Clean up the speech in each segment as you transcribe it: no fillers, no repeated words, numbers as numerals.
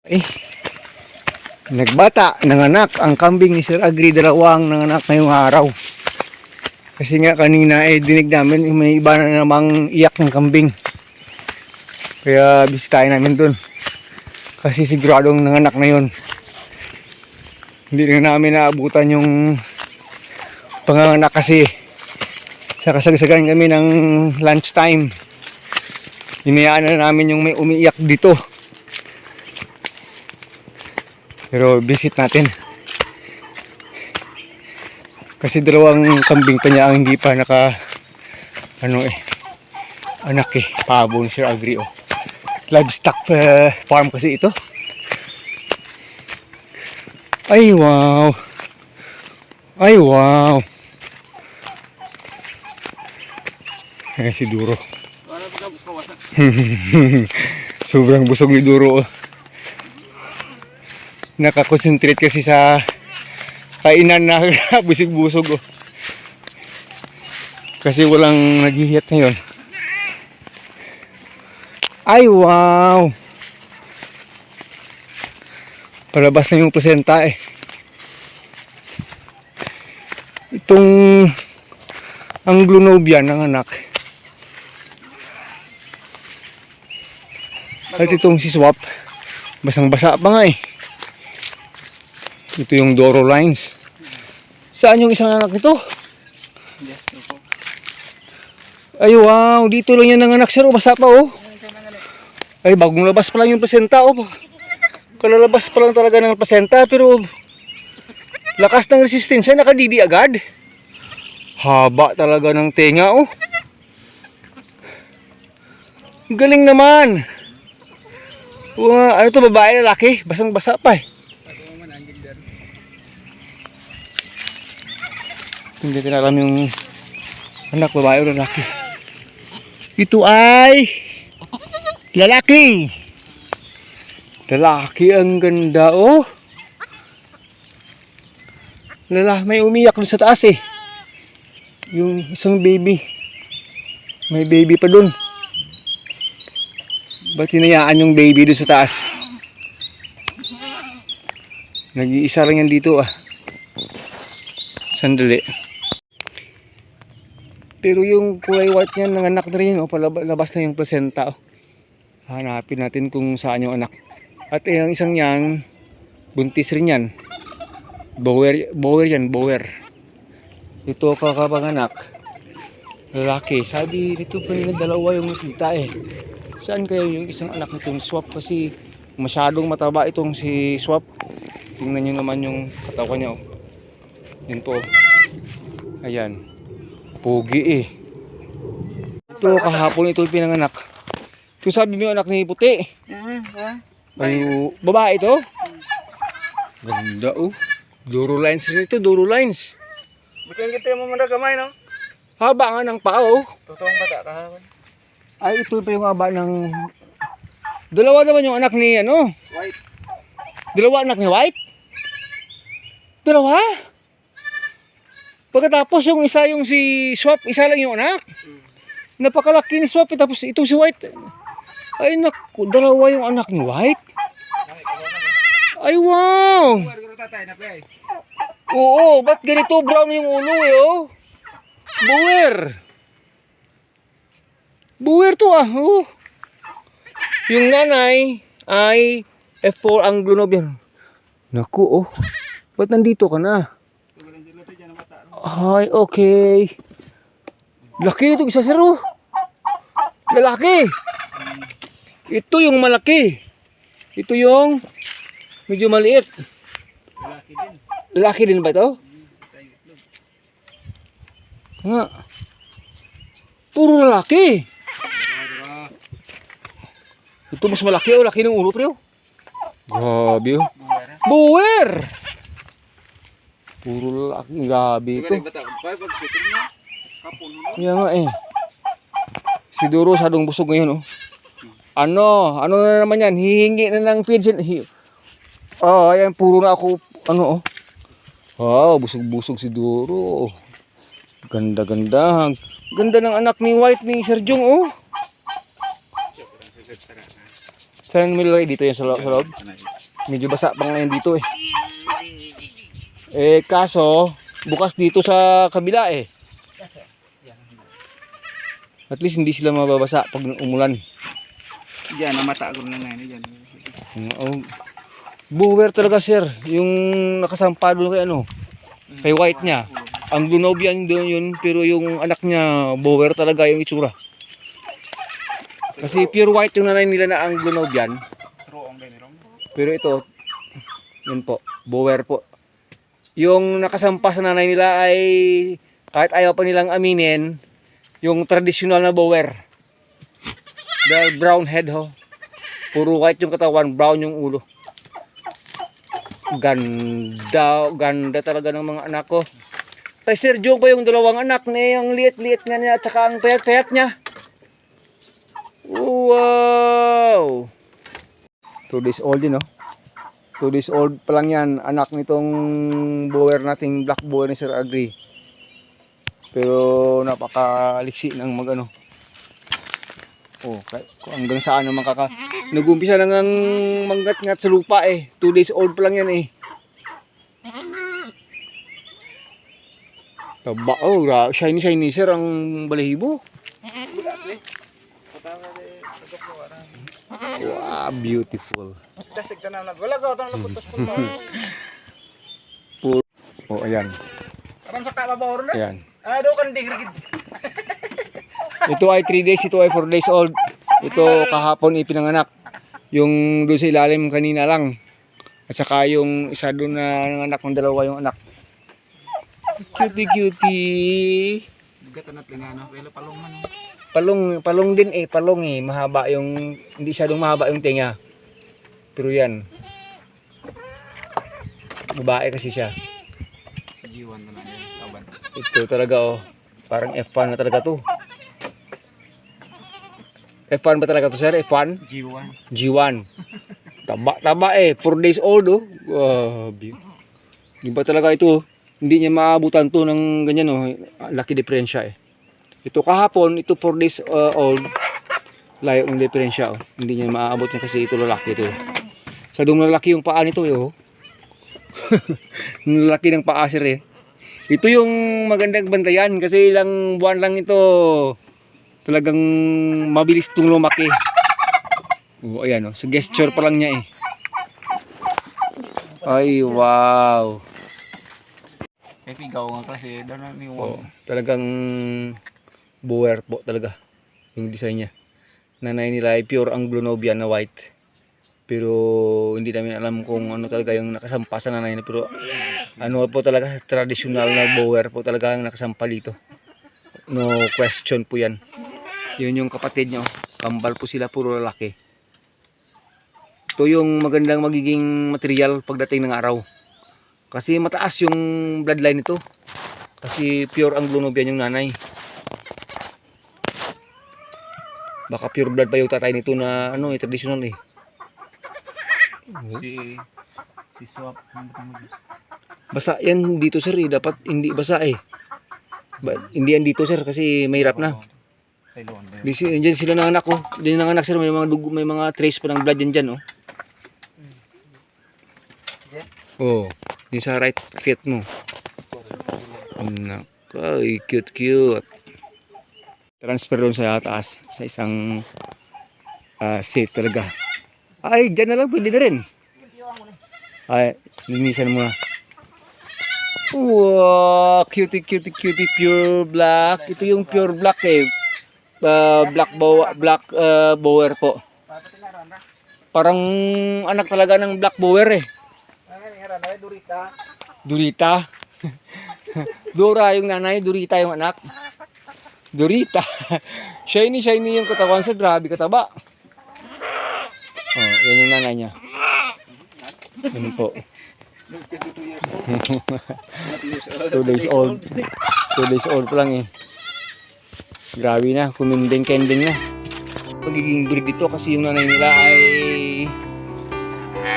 Eh, nagbata, nanganak ang kambing ni Sir Agri, dalawang nanganak ngayong araw. Kasi nga kanina dinig namin may iba na namang iyak ng kambing. Kaya bisitahin namin dun. Kasi siguradong nanganak na yun. Hindi na namin naabutan yung panganganak kasi sa kasagsagan kami ng lunchtime. Hinayaan na namin yung may umiiyak dito. Pero visit natin. Kasi dalawang kambing pa niya ang hindi pa naka anak pabo ni Sir Agri oh. Livestock farm kasi ito. Ay wow. Ay wow. Si Duro. Sobrang busog ni Duro oh. Nakakonsentrate kasi sa kainan na busog-busog oh. Kasi walang naghihiyat ngayon. Ay wow. Palabas na yung placenta eh. Itong Anglo-Nubian ng anak. At itong si Swap, basang-basa pa nga eh. Ito yung Doro lines. Saan yung isang anak nito? Ay wow, dito lang yan nanganak sir, basa pa oh. Ay bagong labas pa lang yung placenta oh. Kalalabas pa lang talaga ng placenta pero lakas ng resistensya, nakadidi agad. Haba talaga ng tenga oh. Galing naman. Ano to, babae lalaki? Basang-basa pa eh. Hindi natin alam yung anak, babae o lalaki. Ito ay lalaki. Lalaki, ang ganda oh. May umiyak dun sa taas eh. Yung isang baby. May baby pa dun. Ba't hinayaan yung baby dun sa taas? Nag-iisa lang yan dito ah. Sandali. Pero yung kulay white niyan, nanganak na rin oh, palabas na yung placenta oh. Hanapin natin kung saan yung anak. At yung isang yan, buntis rin yan. Bower yan, bower. Ito kakapanganak. Lalaki. Sabi dito pa rin dalawa yung nakita eh. Saan kayo yung isang anak nitong Swap? Kasi masyadong mataba itong si Swap. Tingnan nyo naman yung katawan niya oh. Yun po. Ayan. Pogi eh. Ito kahapon ito pinanganak. Kung sabi mo yung anak ni puti. Ay, babae ito. Ganda oh. Duro lines rin ito, Duro lines. Bukan kita yung mamanda kamay no? Haba nga ng paa oh. Totoong bata kahapon. Ay, ito pa yung haba ng... Dalawa naman yung anak ni ano? White. Dalawa anak ni White? Dalawa? Pagkatapos yung isa yung si Swap, isa lang yung anak. Napakalaki ni Swap, tapos ito si White. Ay naku, dalawa yung anak ni White. Ay wow. Oo, ba't ganito brown yung ulo eh oh. Bower. Bower to ah oh. Yung nanay ay F4 Anglo-Nubian. Naku oh. Ba't nandito ka na? Ay, okay. Laki nito isa sir oh. Lalaki. Ito yung malaki. Ito yung medyo maliit. Lalaki din ba ito? Nga. Puro lalaki. Ito mas malaki oh. Laki ng ulo pre oh. Grabe oh. Bower. Puro lalaki. Grabe ito. Kaya nga eh. Si Duro sadong busog ngayon oh. Ano na naman yan? Hihingi na ng feeds. Oh, ayan puro na ako ano oh. Wow, busog-busog si Duro. Ganda-ganda. Ganda ng anak ni White ni Sir Jung oh. Saan mo nilagay dito yan sa loob? Medyo basa pa ngayon dito eh. Kaso, bukas dito sa kabila eh. At least hindi sila mababasa pag umulan. Diyan, namata ko na ngayon. Diyan. Oh. Bower talaga sir. Yung nakasampa doon kay ano. Kay white niya. Ang Glonovian doon yun. Pero yung anak niya, bower talaga yung itsura. Kasi pure white yung nanay nila na ang Glonovian. Pero ito, yun po, bower po. Yung nakasampa sa nanay nila ay kahit ayaw pa nilang aminin, yung traditional na bower. Dahil brown head ho. Puro white yung katawan, brown yung ulo. Ganda talaga ng mga anak ko. Kay Sir Jong pa yung dalawang anak niya, yung liit-liit nga niya, at saka ang payat-payat niya. Wow! 2 days old din, no? 2 days old pa lang yan, anak nitong bower nating black bower ni Sir Agri. Pero napakaliksi ng magano. Oh, hanggang saan naman nag-umpisa lang ang manggat-ngat sa lupa eh. 2 days old pa lang yan eh. Taba, oh, shiny sir ang balahibo. Wow, beautiful. Dasig tanang wala ko tang laputos po. Oh, ayan. Aram sa kababawor na. Ayan. Do kan digrid. Ito ay 3 days, ito ay 4 days old. Ito kahapon ipinanganak. Yung doon sa ilalim kanina lang. At saka yung isa doon na nanganak ng dalawa yung anak. Cutie. Gatan at lingana, pero palong man. Palong din eh, palong eh. Mahaba yung, hindi siya mahaba yung tenga. Pero yan. Babae kasi siya. G1 na lang yan, kaban. Ito talaga oh. Parang F1 na talaga to. F1 ba talaga to sir? F1? G1. G1. Taba eh. 4 days old oh. Wow. Di ba talaga ito? Hindi niya maabutan to ng ganyan oh. Laki diferensya eh. Ito kahapon, ito 4 days old. Layo ng diferensya oh. Hindi niya maaabot niya kasi ito lalaki ito. Sadong lalaki yung paa nito eh oh. Lalaki ng paa sir eh. Ito yung magandang bantayan kasi ilang buwan lang ito. Talagang mabilis itong lumaki. Oh, ayan oh. Sa gesture pa lang niya eh. Ay, wow. Pigaw nga kasi daw na ni Oh, talagang bower po talaga yung design niya. Nanay nila ay pure ang Glonovian na white. Pero hindi namin alam kung ano talaga yung nakasampa sa nanay niya. Pero ano po talaga traditional na bower po talaga ang nakasampa dito. No question po yan. Yun yung kapatid niya. Kambal po sila, puro lalaki. Ito yung magandang magiging material pagdating ng araw. Kasi mataas yung bloodline nito. Kasi pure ang Glonovian yung nanay. Baka pure blood pa yung tatay nito na ano eh, traditional eh. Si Swap. Basa yan dito sir eh. Dapat hindi basa eh. Hindi yan dito sir kasi mahirap na. Diyan sila nanganak oh. Diyan nanganak sir, may mga dugo, may mga trace pa ng blood dyan oh. Oh, din sa right feet mo. Ay, cute. Transfer doon sa taas sa isang safe talaga. Ay, dyan na lang, pwede na rin. Ay, linisan mo na. Wow, cutie, pure black. Ito yung pure black eh. Black bower po. Parang anak talaga ng black bower eh. Durita. Dora yung nanay, Durita yung anak. Durita. Shiny yung katawan sa grabe kataba. Oh, yan yung nanay niya. Yan po. 2 days old. 2 days old pa lang eh. Grabe na, kuminding-kending na. Magiging breed dito kasi yung nanay nila ay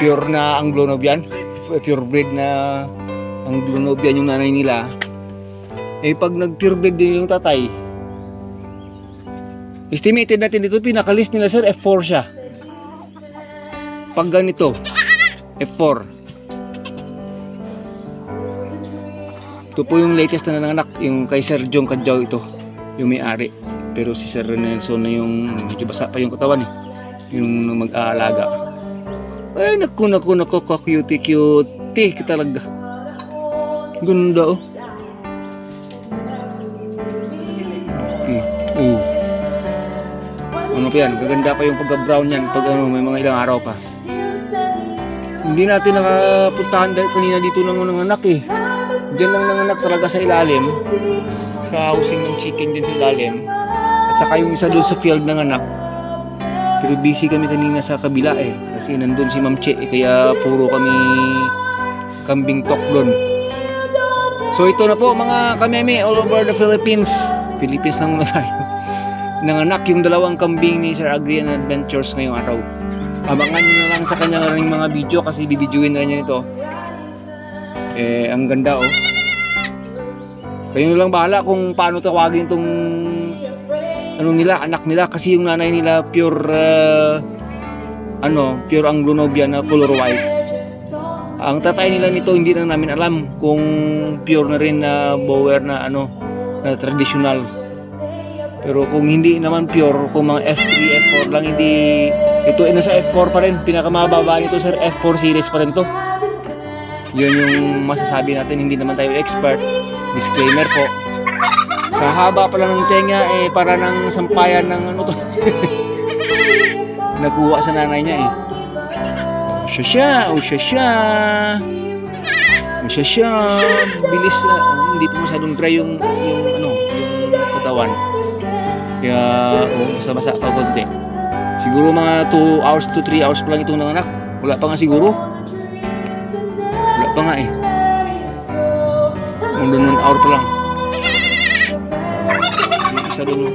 pure na ang Glonovian. Pure breed na ang Glonovian yung nanay nila. Eh pag nag-pure breed din yung tatay, estimated natin dito, pinakalis nila sir, F4 siya. Pag ganito, F4. Ito po yung latest na nanganak, yung kay Sir Jong Kadjaw ito, yung may-ari. Pero si Sir Nelson na yung medyo basa pa yung katawan eh. Yung mag-aalaga. Ay, naku, ka-cutie talaga. Ganda oh. Okay. Ano pa yan? Gaganda pa yung pagka-brown yan pag ano, may mga ilang araw pa. Hindi natin nakapuntahan dahil kanina dito nang nanganak eh. Diyan lang nanganak talaga sa ilalim. Sa housing ng chicken din sa ilalim. At saka yung isa doon sa field nanganak. Pero busy kami kanina sa kabila eh. Kasi nandun si Ma'am Che eh, kaya puro kami kambing talk doon. So ito na po mga kameme all over the Philippines. Philippines lang muna tayo. Nanganak yung dalawang kambing ni Sir Agrian Adventures ngayong araw. Abangan nyo na lang sa kanyang mga video kasi bibidyoin na niya ito. Eh, ang ganda oh. Kayo na lang bahala kung paano tawagin itong ano nila, anak nila. Kasi yung nanay nila pure pure Anglo-Nubian na color white. Ang tatay nila nito hindi na namin alam kung pure na rin na Boer na na traditional. Pero kung hindi naman pure, kung mga F3, F4 lang, hindi ito ay nasa F4 pa rin. Pinakamababa nito sir, F4 series pa rin to. Yun yung masasabi natin, hindi naman tayo expert. Disclaimer po. Sa haba pala ng tenga eh para ng sampayan ng ano to. Nakuha sa nanay niya eh. Siya. Bilis na hindi pa masyadong dry yung katawan. Kaya basa-basa pa konti. Siguro mga 2 hours to 3 hours pa lang itong nanganak. Wala pa nga siguro. Wala pa nga eh. Mga 1 hour pa lang. Isa doon.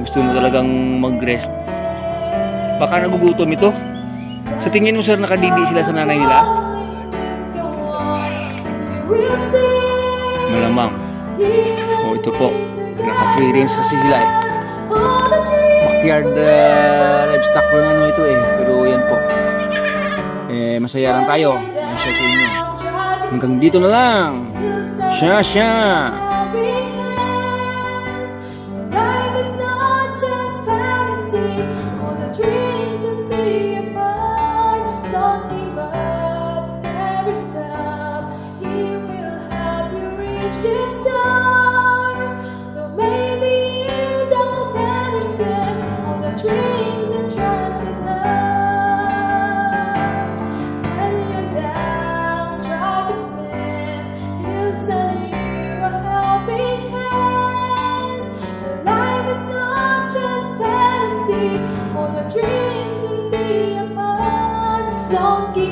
Gusto mo talagang mag-rest. Baka nagugutom ito. Sa tingin mo sir, nakadidi sila sa nanay nila? Malamang. Ito po. Naka-free range kasi sila eh. Backyard livestock lang ito eh. Pero yan po. Masaya lang tayo. Masaya sa inyo. Hanggang dito na lang. Siya. Life is not just fantasy. All the dreams and be apart. Don't give up, never stop. He will help you reach his star. Though maybe you don't understand all the dreams and trust his heart. When your doubts try to stand, he'll send you a helping hand. Life is not just fantasy. All the dreams and be apart. Don't give